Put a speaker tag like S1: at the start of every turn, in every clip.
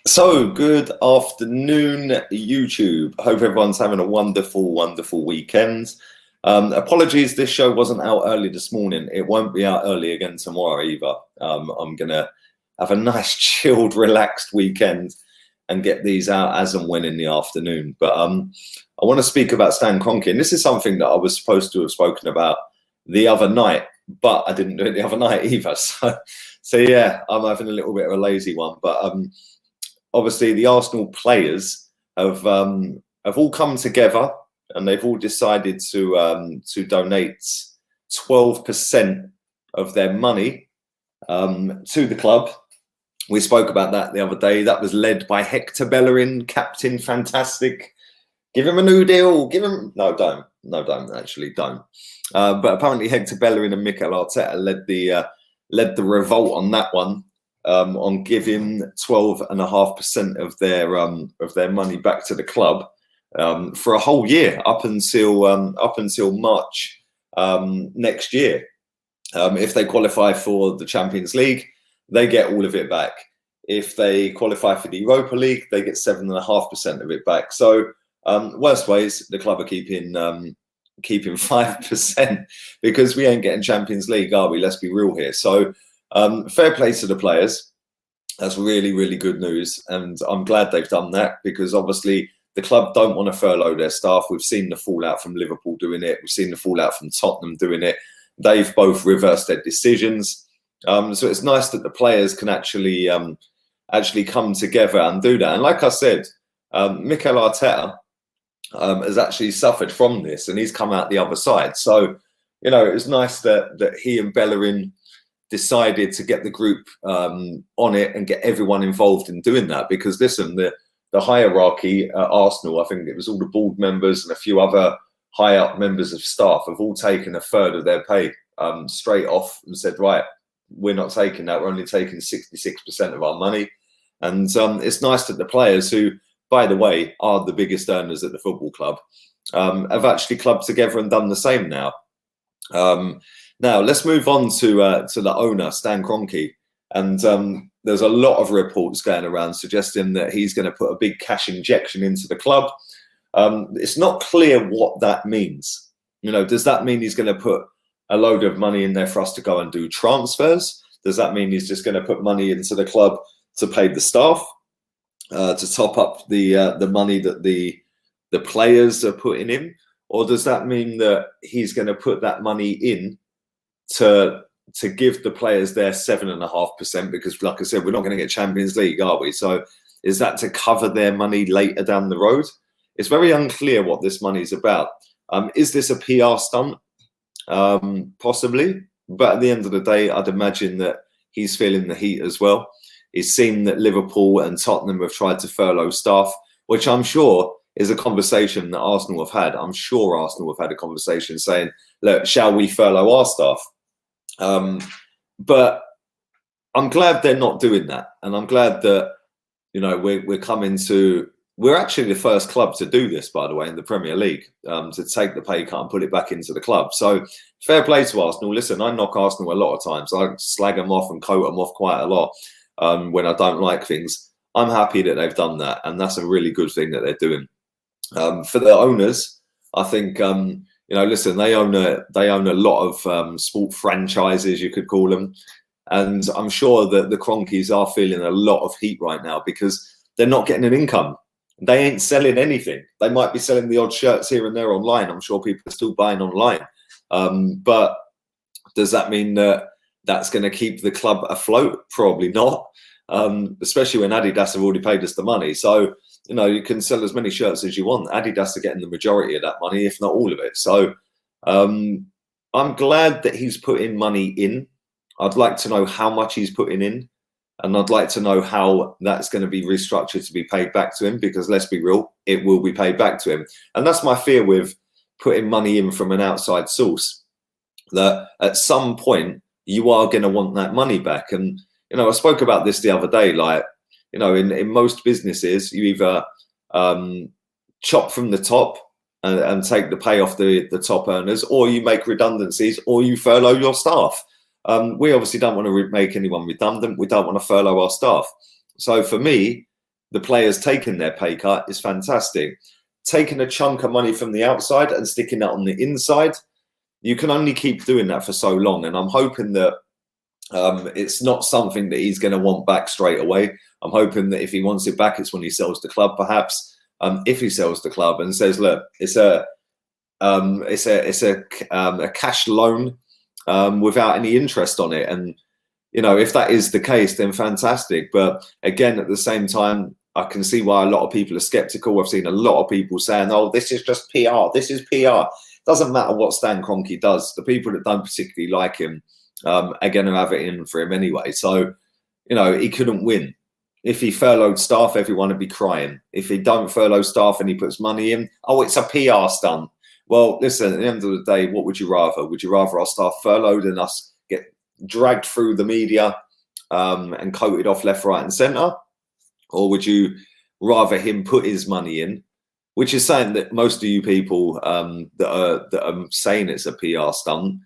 S1: So, good afternoon, YouTube. Hope everyone's having a wonderful, wonderful weekend. Apologies, this show wasn't out early this morning. It won't be out early again tomorrow either. I'm going to have a nice, chilled, relaxed weekend and get these out as and when in the afternoon. But I want to speak about Stan Kroenke. And this is something that I was supposed to have spoken about the other night, but I didn't do it the other night either. So yeah, I'm having a little bit of a lazy one. But obviously, the Arsenal players have all come together and they've all decided to donate 12% of their money to the club. We spoke about that the other day. That was led by Hector Bellerin, Captain Fantastic. Give him a new deal. Give him don't actually don't. But apparently Hector Bellerin and Mikel Arteta led the revolt on that one. On giving 12.5% of their money back to the club for a whole year up until March next year. If they qualify for the Champions League, they get all of it back. If they qualify for the Europa League, they get 7.5% of it back. So worst ways, the club are keeping 5% because we ain't getting Champions League, are we? Let's be real here. So fair play to the players. That's really, really good news. And I'm glad they've done that because obviously the club don't want to furlough their staff. We've seen the fallout from Liverpool doing it. We've seen the fallout from Tottenham doing it. They've both reversed their decisions. So it's nice that the players can actually come together and do that. And like I said, Mikel Arteta has actually suffered from this and he's come out the other side. So, you know, it was nice that he and Bellerin decided to get the group on it and get everyone involved in doing that. Because listen, the hierarchy at Arsenal, I think it was all the board members and a few other high up members of staff have all taken a third of their pay straight off and said, right, we're not taking that. We're only taking 66% of our money. And it's nice that the players who, by the way, are the biggest earners at the football club, have actually clubbed together and done the same now. Now, let's move on to the owner, Stan Kroenke. And there's a lot of reports going around suggesting that he's going to put a big cash injection into the club. It's not clear what that means. You know, does that mean he's going to put a load of money in there for us to go and do transfers? Does that mean he's just going to put money into the club to pay the staff, to top up the money that the players are putting in? Or does that mean that he's going to put that money in to give the players their 7.5%? Because, like I said, we're not going to get Champions League, are we? So is that to cover their money later down the road? It's very unclear what this money is about. Is this a PR stunt? Possibly. But at the end of the day, I'd imagine that he's feeling the heat as well. He's seen that Liverpool and Tottenham have tried to furlough staff, which I'm sure is a conversation that Arsenal have had. I'm sure Arsenal have had a conversation saying, look, shall we furlough our staff? But I'm glad they're not doing that. And I'm glad that, you know, we're actually the first club to do this, by the way, in the Premier League, to take the pay cut and put it back into the club. So fair play to Arsenal. Listen, I knock Arsenal a lot of times. I slag them off and coat them off quite a lot when I don't like things. I'm happy that they've done that. And that's a really good thing that they're doing. For the owners, I think, you know, listen, they own a lot of sport franchises, you could call them. And I'm sure that the Kroenkes are feeling a lot of heat right now because they're not getting an income. They ain't selling anything. They might be selling the odd shirts here and there online. I'm sure people are still buying online. But does that mean that that's going to keep the club afloat? Probably not, especially when Adidas have already paid us the money. So, you know, you can sell as many shirts as you want. Adidas are getting the majority of that money, if not all of it. So I'm glad that he's putting money in. I'd like to know how much he's putting in. And I'd like to know how that's going to be restructured to be paid back to him, because let's be real, it will be paid back to him. And that's my fear with putting money in from an outside source, that at some point you are going to want that money back. And, you know, I spoke about this the other day, like, you know, in most businesses, you either chop from the top and take the pay off the top earners, or you make redundancies, or you furlough your staff. We obviously don't want to make anyone redundant. We don't want to furlough our staff. So for me, the players taking their pay cut is fantastic. Taking a chunk of money from the outside and sticking that on the inside, you can only keep doing that for so long. And I'm hoping that it's not something that he's going to want back straight away. I'm hoping that if he wants it back, it's when he sells the club, perhaps. If he sells the club and says, "Look, it's a cash loan without any interest on it," and if that is the case, then fantastic. But again, at the same time, I can see why a lot of people are skeptical. I've seen a lot of people saying, "Oh, this is just PR. This is PR." Doesn't matter what Stan Kroenke does. The people that don't particularly like him are going to have it in for him anyway. So, he couldn't win. If he furloughed staff, everyone would be crying. If he don't furlough staff and he puts money in, oh, it's a PR stunt. Well, listen, at the end of the day, what would you rather? Would you rather our staff furloughed and us get dragged through the media and coated off left, right and centre? Or would you rather him put his money in? Which is saying that most of you people that are saying it's a PR stunt,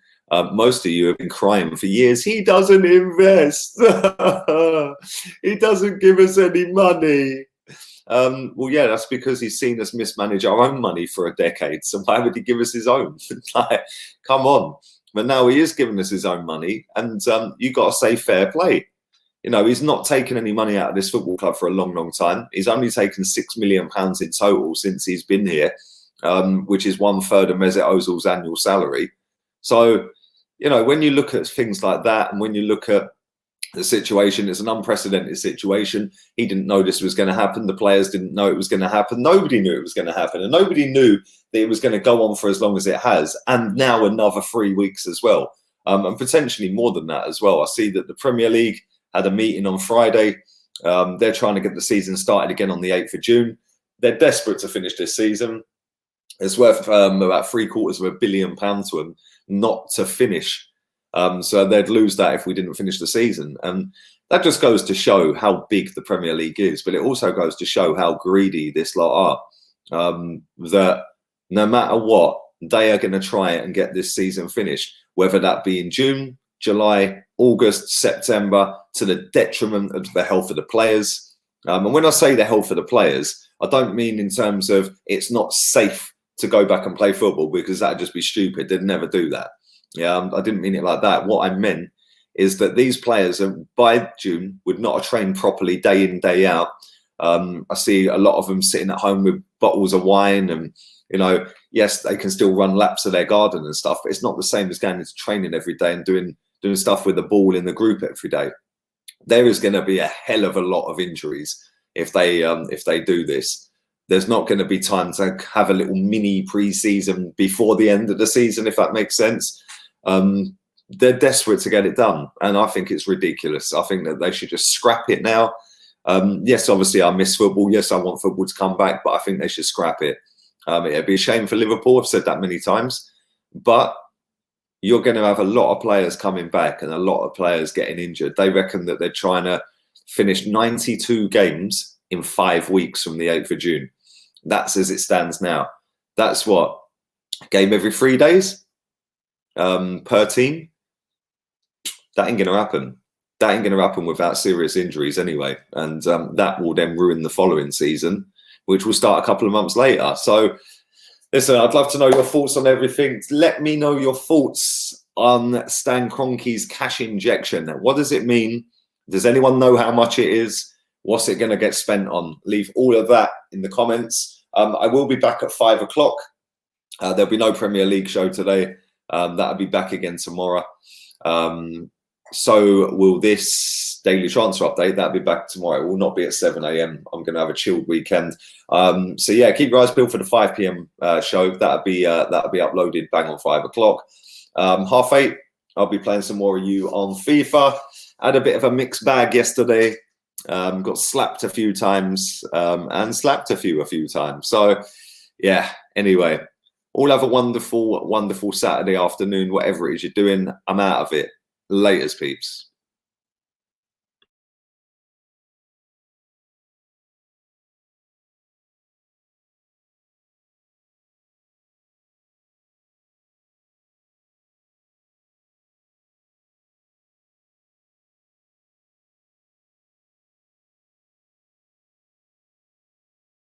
S1: most of you have been crying for years. He doesn't invest. He doesn't give us any money. Well, yeah, that's because he's seen us mismanage our own money for a decade. So why would he give us his own? Like, come on. But now he is giving us his own money, and you got to say fair play. He's not taken any money out of this football club for a long, long time. He's only taken £6 million in total since he's been here, which is 1/3 of Mesut Ozil's annual salary. So, when you look at things like that, and when you look at the situation, it's an unprecedented situation. He didn't know this was going to happen. The players didn't know it was going to happen. Nobody knew it was going to happen. And nobody knew that it was going to go on for as long as it has. And now another 3 weeks as well. And potentially more than that as well. I see that the Premier League had a meeting on Friday. They're trying to get the season started again on the 8th of June. They're desperate to finish this season. It's worth about £750 million to them not to finish. So they'd lose that if we didn't finish the season. And that just goes to show how big the Premier League is. But it also goes to show how greedy this lot are. That no matter what, they are going to try and get this season finished, whether that be in June, July, August, September, to the detriment of the health of the players. And when I say the health of the players, I don't mean in terms of it's not safe to go back and play football, because that'd just be stupid. They'd never do that. Yeah, I didn't mean it like that. What I meant is that these players by June would not have trained properly day in, day out. I see a lot of them sitting at home with bottles of wine and, yes, they can still run laps of their garden and stuff, but it's not the same as going into training every day and doing stuff with the ball in the group every day. There is going to be a hell of a lot of injuries if they do this. There's not going to be time to have a little mini pre-season before the end of the season, if that makes sense. They're desperate to get it done, and I think it's ridiculous. I think that they should just scrap it now. Yes, obviously I miss football. Yes, I want football to come back, but I think they should scrap it. It'd be a shame for Liverpool. I've said that many times, but you're going to have a lot of players coming back and a lot of players getting injured. They reckon that they're trying to finish 92 games in 5 weeks from the 8th of June. That's as it stands now. That's what? A game every 3 days per team? That ain't going to happen. That ain't going to happen without serious injuries anyway. And that will then ruin the following season, which will start a couple of months later. So, listen, I'd love to know your thoughts on everything. Let me know your thoughts on Stan Kroenke's cash injection. What does it mean? Does anyone know how much it is? What's it going to get spent on? Leave all of that in the comments. I will be back at 5 o'clock. There'll be no Premier League show today. That'll be back again tomorrow. So will this daily transfer update. That'll be back tomorrow. It will not be at 7 a.m. I'm going to have a chilled weekend. So yeah, keep your eyes peeled for the 5 p.m. show. That'll be uploaded bang on 5 o'clock. 8:30, I'll be playing some more of you on FIFA. Had a bit of a mixed bag yesterday. Got slapped a few times and slapped a few times. So yeah, anyway, all have a wonderful, wonderful Saturday afternoon, whatever it is you're doing. I'm out of it. Laters, peeps.